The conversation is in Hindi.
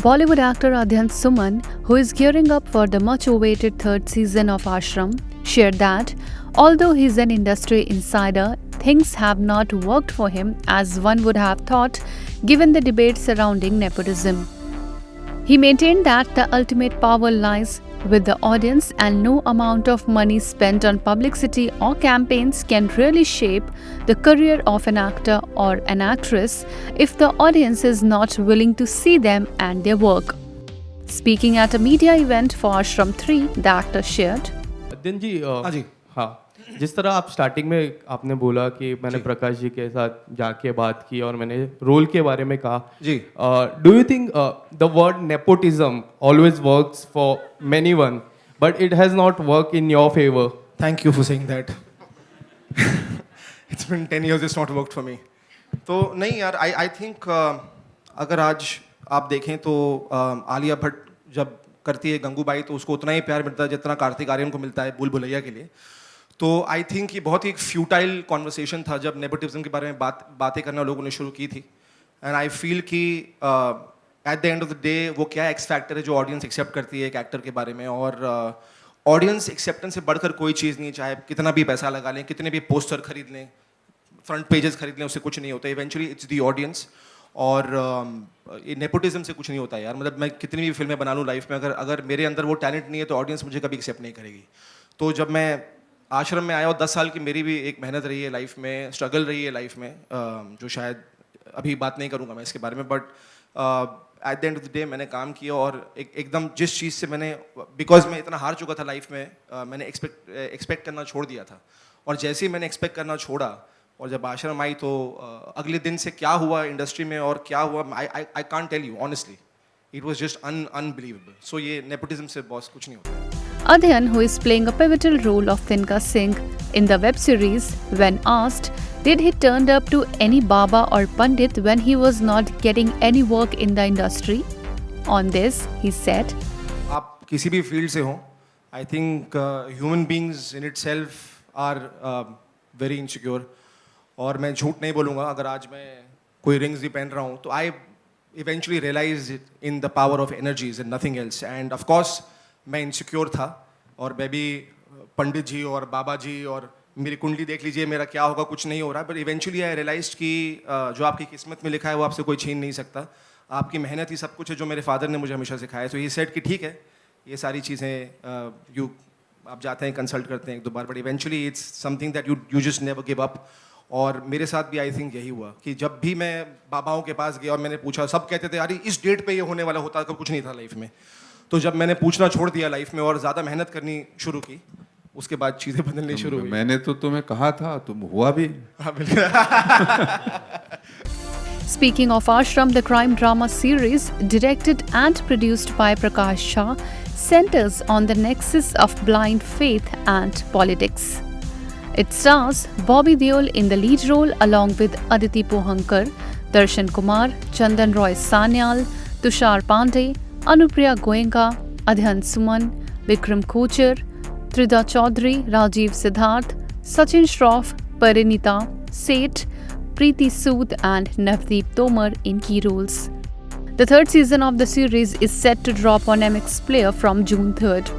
Bollywood actor Adhyan Suman, who is gearing up for the much-awaited third season of Ashram, shared that although he's an industry insider, things have not worked for him as one would have thought given the debate surrounding nepotism. He maintained that the ultimate power lies with the audience and no amount of money spent on publicity or campaigns can really shape the career of an actor or an actress if the audience is not willing to see them and their work. Speaking at a media event for Ashram 3, the actor shared, दिन जी हाँ जी। हाँ, जिस तरह आप स्टार्टिंग में आपने बोला कि मैंने प्रकाश जी के साथ जाके बात की और मैंने रोल के बारे में कहा जी। Do you think the word nepotism always works for many one but it has not work in your favour? Thank you for saying that. It's been 10 years, it's not worked for me. तो नहीं यार, I think अगर आज आप देखें तो आलिया भट्ट जब करती है गंगूबाई तो उसको उतना ही प्यार मिलता है जितना कार्तिक आर्यन को मिलता है भूल भुलैया के लिए। तो आई थिंक ये बहुत ही एक फ्यूटाइल कॉन्वर्सेशन था जब नेपोटिज्म के बारे में बातें करना लोगों ने शुरू की थी। एंड आई फील कि at the end of the day वो क्या एक्स फैक्टर है जो ऑडियंस एक्सेप्ट करती है एक एक्टर के बारे में, और ऑडियंस एक्सेप्टेंस से बढ़कर कोई चीज़ नहीं, चाहे कितना भी पैसा लगा लें, कितने भी पोस्टर खरीद लें, फ्रंट पेजेस खरीद लें, उससे कुछ नहीं होता। इवेंचुअली इट्स द ऑडियंस, और ये नेपोटिज्म से कुछ नहीं होता यार। मतलब मैं कितनी भी फिल्में बना लूँ लाइफ में, अगर मेरे अंदर वो टैलेंट नहीं है तो ऑडियंस मुझे कभी एक्सेप्ट नहीं करेगी। तो जब मैं आश्रम में आया और 10 साल की मेरी भी एक मेहनत रही है लाइफ में, स्ट्रगल रही है लाइफ में, जो शायद अभी बात नहीं करूँगा मैं इसके बारे में, but at the end of the day मैंने काम किया और एकदम जिस चीज़ से मैंने, बिकॉज मैं इतना हार चुका था लाइफ में, मैंने एक्सपेक्ट करना छोड़ दिया था। और जैसे ही मैंने एक्सपेक्ट करना छोड़ा और जब आश्रम आई तो अगले दिन से क्या हुआ इंडस्ट्री में और क्या हुआ, I can't tell you honestly, it was just unbelievable. So ये नेपोटिज्म से बॉस कुछ नहीं होता। Adhyan, who is playing a pivotal role of Tinka Singh in the web series, when asked, did he turn up to any Baba or Pandit when he was not getting any work in the industry? On this, he said, आप किसी भी फील्ड से हो, I think human beings in itself are very insecure. और मैं झूठ नहीं बोलूँगा, अगर आज मैं कोई रिंग्स भी पहन रहा हूँ तो I eventually realise in the power of energies and nothing else. And of course मैं इनसिक्योर था, और मैं भी पंडित जी और बाबा जी और मेरी कुंडली देख लीजिए, मेरा क्या होगा कुछ नहीं हो रहा। बट इवेंचुअली आई रियलाइज कि जो आपकी किस्मत में लिखा है वो आपसे कोई छीन नहीं सकता, आपकी मेहनत ही सब कुछ है, जो मेरे फादर ने मुझे हमेशा सिखाया। तो ये सेट कि ठीक है, ये सारी चीज़ें आप जाते हैं कंसल्ट करते हैं एक दो बार, but eventually it's something that you just never give up. और मेरे साथ भी आई थिंक यही हुआ कि जब भी मैं बाबाओं के पास गया और मैंने पूछा, सब कहते थे अरे इस डेट पे ये होने वाला होता, कब कुछ नहीं था लाइफ में। तो जब मैंने पूछना छोड़ दिया लाइफ में और ज़्यादा मेहनत करनी शुरू की, उसके बाद चीज़ें बदलनी शुरू हुई। मैंने तो तुम्हें कहा था, तुम हुआ भी। हाँ बिल्कुल। Speaking of Ashram, the crime drama series, directed and produced by Prakash Shah, centers on the nexus of blind faith and politics. It stars Bobby Deol in the lead role along with Aditi Pohankar, Darshan Kumar, Chandan Roy Sanyal, Tushar Pandey, Anupriya Goenka, Adhyan Suman, Vikram Kochar, Trida Chaudhary, Rajiv Siddharth, Sachin Shroff, Parinita Seth, Preeti Sood and Navdeep Tomar in key roles. The third season of the series is set to drop on MX Player from June 3rd.